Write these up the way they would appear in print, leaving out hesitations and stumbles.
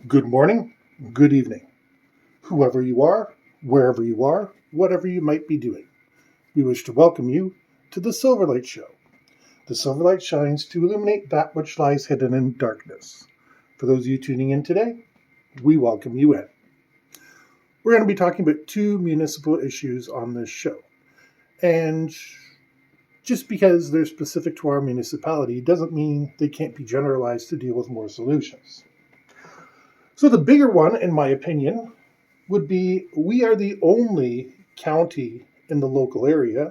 Good morning, good evening, whoever you are, wherever you are, whatever you might be doing. We wish to welcome you to the Silverlight Show. The Silverlight shines to illuminate that which lies hidden in darkness. For those of you tuning in today, we welcome you in. We're going to be talking about two municipal issues on this show. And just because they're specific to our municipality doesn't mean they can't be generalized to deal with more solutions. So the bigger one, in my opinion, would be we are the only county in the local area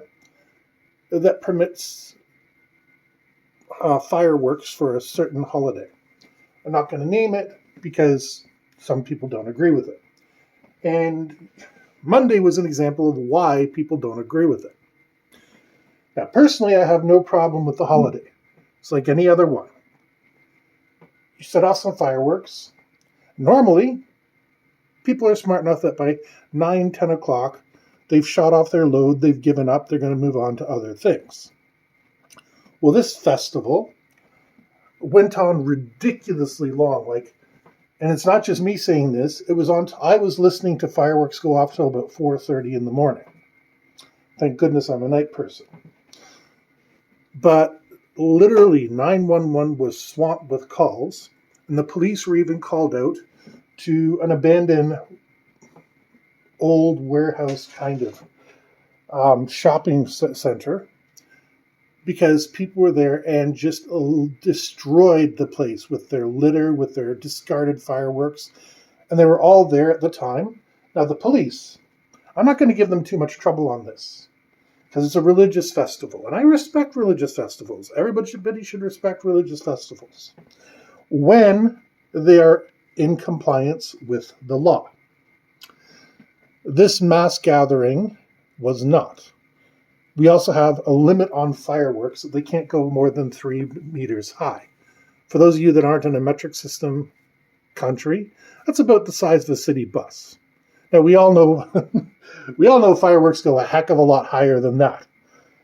that permits fireworks for a certain holiday. I'm not going to name it because some people don't agree with it. And Monday was an example of why people don't agree with it. Now, personally, I have no problem with the holiday. It's like any other one. You set off some fireworks. Normally, people are smart enough that by 9, 10 o'clock, they've shot off their load, they've given up, they're going to move on to other things. Well, this festival went on ridiculously long. And it's not just me saying this. I was listening to fireworks go off till about 4:30 in the morning. Thank goodness I'm a night person. But literally 911 was swamped with calls, and the police were even called out to an abandoned old warehouse kind of shopping center because people were there and just destroyed the place with their litter, with their discarded fireworks. And they were all there at the time. Now, the police, I'm not going to give them too much trouble on this because it's a religious festival. And I respect religious festivals. Everybody should respect religious festivals when they are in compliance with the law. This mass gathering was not. We also have a limit on fireworks. They can't go more than 3 meters high. For those of you that aren't in a metric system country, that's about the size of a city bus. Now we all know fireworks go a heck of a lot higher than that.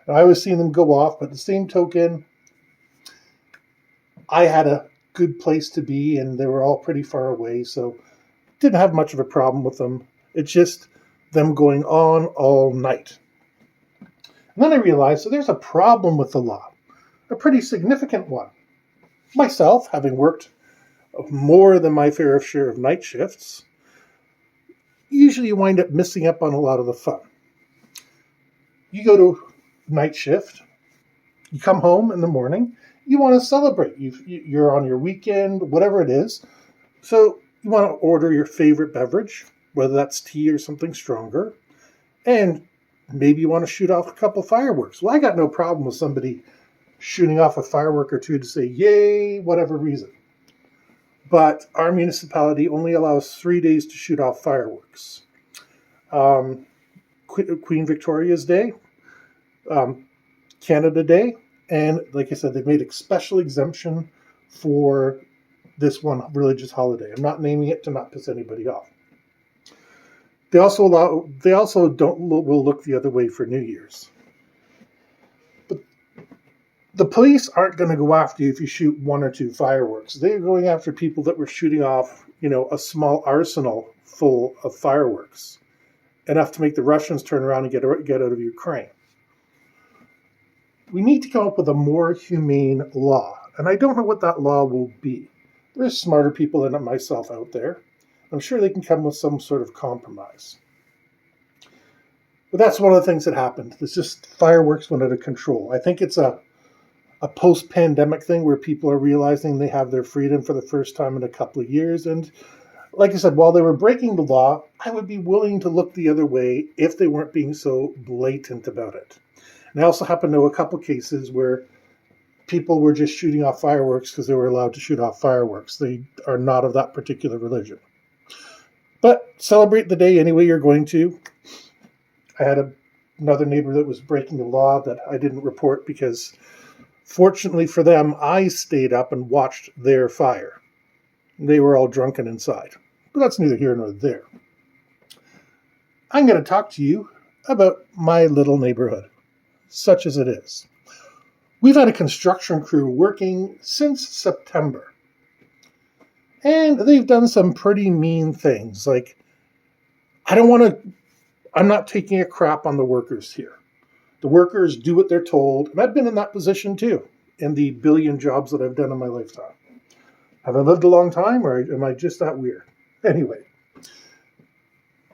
And I always seen them go off, but the same token, I had a good place to be and they were all pretty far away, so didn't have much of a problem with them. It's just them going on all night. And then I realized there's a problem with the law, a pretty significant one. Myself, having worked more than my fair share of night shifts, usually you wind up missing up on a lot of the fun. You go to night shift, you come home in the morning, you want to celebrate. You're on your weekend, whatever it is. So you want to order your favorite beverage, whether that's tea or something stronger, and maybe you want to shoot off a couple fireworks. Well, I got no problem with somebody shooting off a firework or two to say, yay, whatever reason. But our municipality only allows 3 days to shoot off fireworks. Queen Victoria's Day, Canada Day, and like I said, they've made a special exemption for this one religious holiday. I'm not naming it to not piss anybody off. They also will look the other way for New Year's. But the police aren't going to go after you if you shoot 1 or 2 fireworks. They're going after people that were shooting off, a small arsenal full of fireworks, enough to make the Russians turn around and get out of Ukraine. We need to come up with a more humane law, and I don't know what that law will be. There's smarter people than myself out there. I'm sure they can come with some sort of compromise. But that's one of the things that happened. It's just fireworks went out of control. I think it's a post-pandemic thing where people are realizing they have their freedom for the first time in a couple of years. And like I said, while they were breaking the law, I would be willing to look the other way if they weren't being so blatant about it. And I also happen to know a couple cases where people were just shooting off fireworks because they were allowed to shoot off fireworks. They are not of that particular religion. But celebrate the day any way you're going to. I had another neighbor that was breaking the law that I didn't report because, fortunately for them, I stayed up and watched their fire. They were all drunken inside. But that's neither here nor there. I'm going to talk to you about my little neighborhood, such as it is. We've had a construction crew working since September. And they've done some pretty mean things. Like, I'm not taking a crap on the workers here. The workers do what they're told, and I've been in that position too, in the billion jobs that I've done in my lifetime. Have I lived a long time, or am I just that weird? Anyway,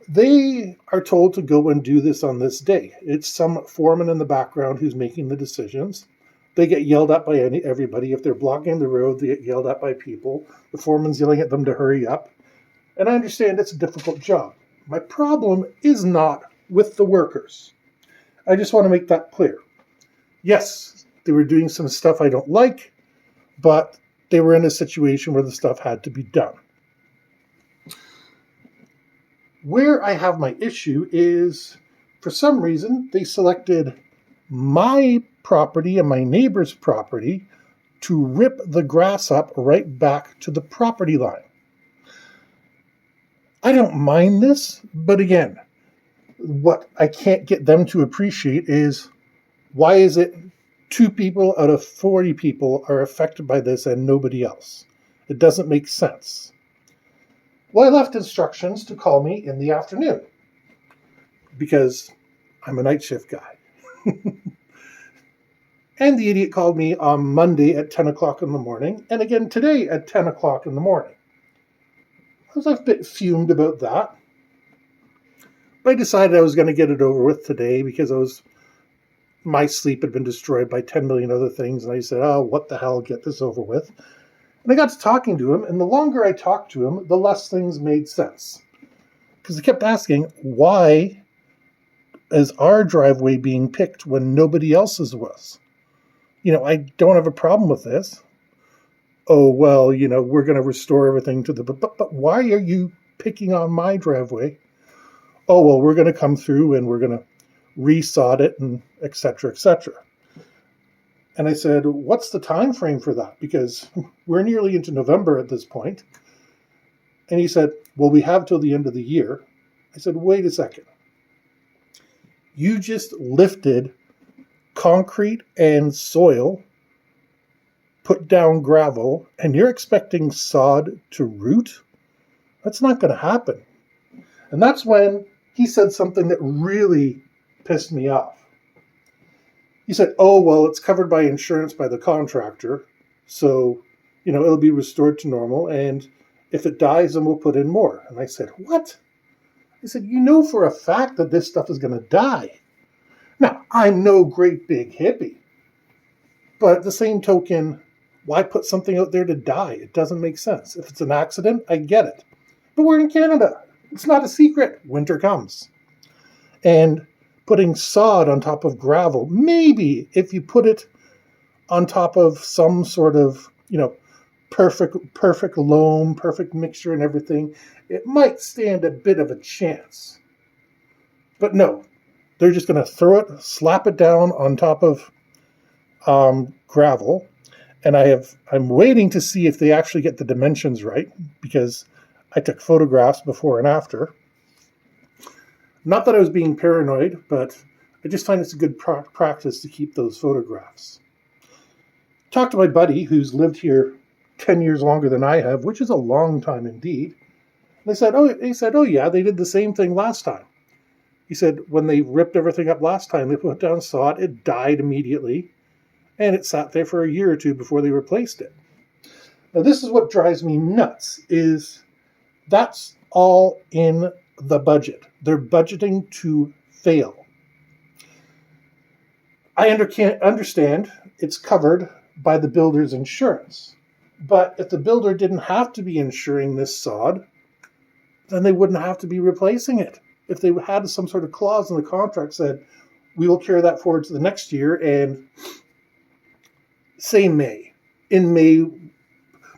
they are told to go and do this on this day. It's some foreman in the background who's making the decisions. They get yelled at by everybody. If they're blocking the road, they get yelled at by people. The foreman's yelling at them to hurry up. And I understand it's a difficult job. My problem is not with the workers. I just want to make that clear. Yes, they were doing some stuff I don't like, but they were in a situation where the stuff had to be done. Where I have my issue is, for some reason, they selected my property and my neighbor's property to rip the grass up right back to the property line. I don't mind this, but again, what I can't get them to appreciate is, why is it 2 people out of 40 people are affected by this and nobody else? It doesn't make sense. Well, I left instructions to call me in the afternoon because I'm a night shift guy. And the idiot called me on Monday at 10 o'clock in the morning, and again today at 10 o'clock in the morning. I was a bit fumed about that. But I decided I was going to get it over with today because my sleep had been destroyed by 10 million other things, and I said, oh, what the hell, get this over with. And I got to talking to him, and the longer I talked to him, the less things made sense. Because I kept asking, why is our driveway being picked when nobody else's was? I don't have a problem with this. Oh, well, we're going to restore everything to but why are you picking on my driveway? Oh, well, we're going to come through and we're going to resod it and et cetera, et cetera. And I said, what's the time frame for that? Because we're nearly into November at this point. And he said, well, we have till the end of the year. I said, wait a second. You just lifted concrete and soil, put down gravel, and you're expecting sod to root? That's not going to happen. And that's when he said something that really pissed me off. He said, oh, well, it's covered by insurance by the contractor, so, it'll be restored to normal, and if it dies, then we'll put in more. And I said, what? I said, for a fact that this stuff is going to die. Now, I'm no great big hippie, but at the same token, why put something out there to die? It doesn't make sense. If it's an accident, I get it. But we're in Canada. It's not a secret. Winter comes. And putting sod on top of gravel, maybe if you put it on top of some sort of, perfect loam, perfect mixture and everything, it might stand a bit of a chance. But no, they're just going to throw it, slap it down on top of gravel. And I'm waiting to see if they actually get the dimensions right, because I took photographs before and after. Not that I was being paranoid, but I just find it's a good practice to keep those photographs. Talked to my buddy who's lived here 10 years longer than I have, which is a long time indeed. And he said, oh yeah, they did the same thing last time. He said, when they ripped everything up last time, they put down sod, it died immediately, and it sat there for a year or two before they replaced it. Now this is what drives me nuts, is that's all in the budget. They're budgeting to fail. I understand it's covered by the builder's insurance. But if the builder didn't have to be insuring this sod, then they wouldn't have to be replacing it. If they had some sort of clause in the contract said, we will carry that forward to the next year, and say May. In May,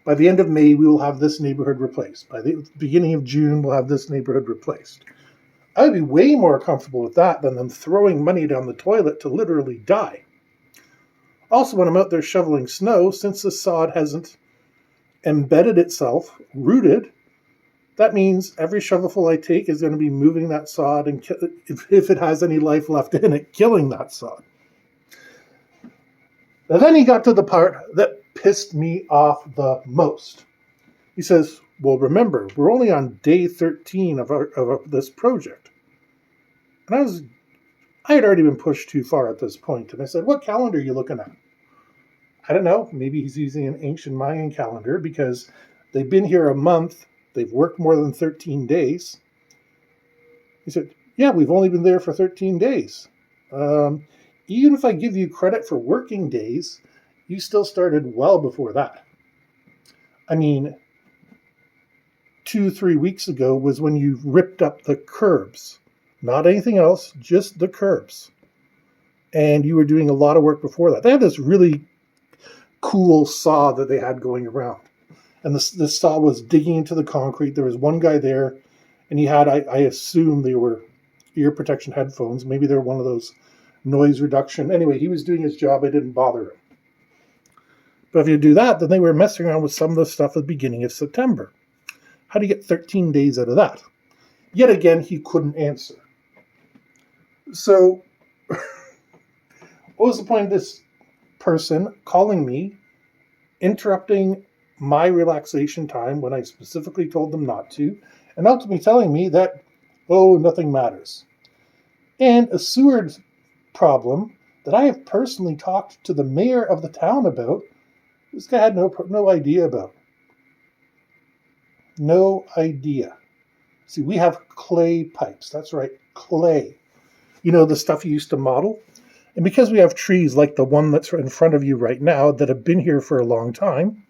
by the end of May, we will have this neighborhood replaced. By the beginning of June, we'll have this neighborhood replaced. I would be way more comfortable with that than them throwing money down the toilet to literally die. Also, when I'm out there shoveling snow, since the sod hasn't embedded itself, rooted, that means every shovelful I take is going to be moving that sod and, if it has any life left in it, killing that sod. And then he got to the part that pissed me off the most. He says, well, remember, we're only on day 13 of this project. And I had already been pushed too far at this point. And I said, what calendar are you looking at? I don't know. Maybe he's using an ancient Mayan calendar because they've been here a month. They've worked more than 13 days. He said, yeah, we've only been there for 13 days. Even if I give you credit for working days, you still started well before that. I mean, 2-3 weeks ago was when you ripped up the curbs. Not anything else, just the curbs. And you were doing a lot of work before that. They had this really cool saw that they had going around. And this saw was digging into the concrete. There was one guy there, and he had, I assume they were ear protection headphones. Maybe they were one of those noise reduction. Anyway, he was doing his job. I didn't bother him. But if you do that, then they were messing around with some of the stuff at the beginning of September. How do you get 13 days out of that? Yet again, he couldn't answer. So, what was the point of this person calling me, interrupting my relaxation time when I specifically told them not to, and ultimately telling me that, oh, nothing matters? And a sewer problem that I have personally talked to the mayor of the town about, this guy had no idea about. No idea. See, we have clay pipes. That's right, clay. You know, the stuff you used to model? And because we have trees like the one that's in front of you right now that have been here for a long time,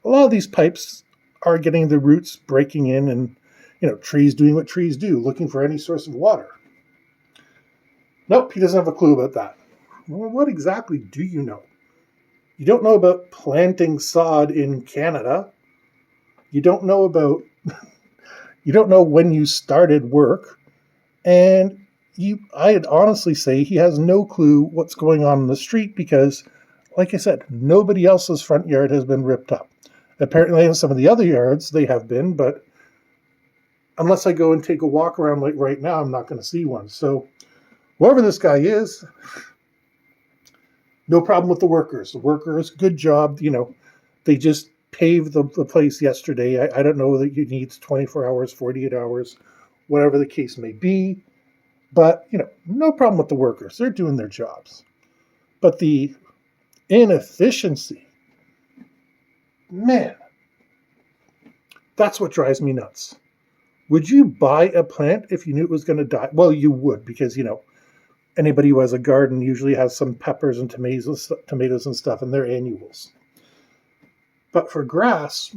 a lot of these pipes are getting the roots breaking in and, trees doing what trees do, looking for any source of water. Nope, he doesn't have a clue about that. Well, what exactly do you know? You don't know about planting sod in Canada. You don't know about, you don't know when you started work. And I'd honestly say he has no clue what's going on in the street because, like I said, nobody else's front yard has been ripped up. Apparently in some of the other yards they have been, but unless I go and take a walk around like right now, I'm not going to see one. So whoever this guy is, no problem with the workers. The workers, good job. They just paved the place yesterday. I don't know that it needs 24 hours, 48 hours, whatever the case may be. But, no problem with the workers. They're doing their jobs. But the inefficiency, man, that's what drives me nuts. Would you buy a plant if you knew it was going to die? Well, you would because, anybody who has a garden usually has some peppers and tomatoes and stuff, and they're annuals. But for grass,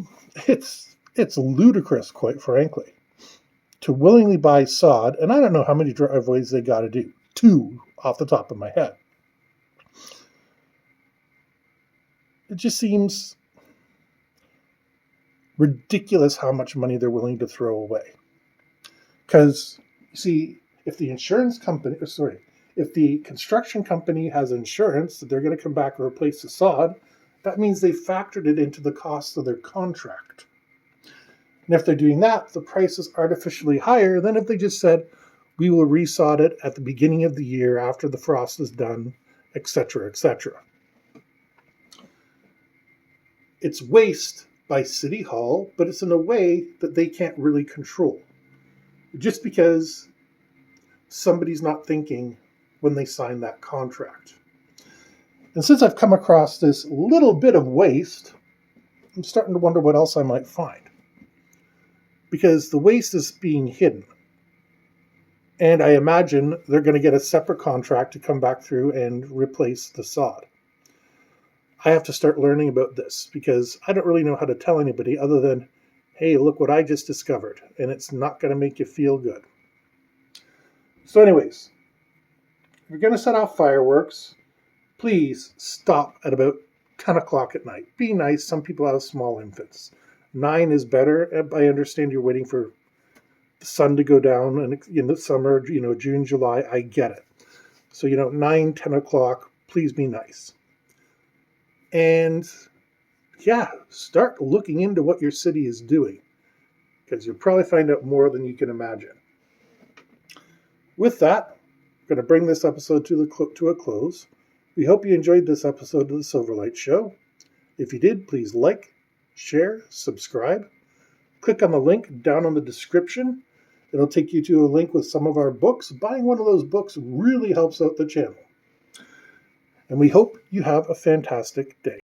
it's ludicrous, quite frankly, to willingly buy sod, and I don't know how many driveways they got to do. 2 off the top of my head. It just seems ridiculous how much money they're willing to throw away. Because, you see, if the construction company has insurance that they're going to come back and replace the sod, that means they factored it into the cost of their contract. And if they're doing that, the price is artificially higher than if they just said, we will resod it at the beginning of the year after the frost is done, etc., etc. It's waste by City Hall, but it's in a way that they can't really control. Just because somebody's not thinking when they sign that contract. And since I've come across this little bit of waste, I'm starting to wonder what else I might find. Because the waste is being hidden. And I imagine they're going to get a separate contract to come back through and replace the sod. I have to start learning about this because I don't really know how to tell anybody other than, hey, look what I just discovered. And it's not going to make you feel good. So anyways, if you're going to set off fireworks, please stop at about 10 o'clock at night. Be nice. Some people have small infants. 9 is better. I understand you're waiting for the sun to go down and in the summer, June, July. I get it. So, 9, 10 o'clock, please be nice. And yeah, start looking into what your city is doing because you'll probably find out more than you can imagine. With that, I'm going to bring this episode to a close. We hope you enjoyed this episode of the Silverlight Show. If you did, please like, share, subscribe. Click on the link down on the description. It'll take you to a link with some of our books. Buying one of those books really helps out the channel. And we hope you have a fantastic day.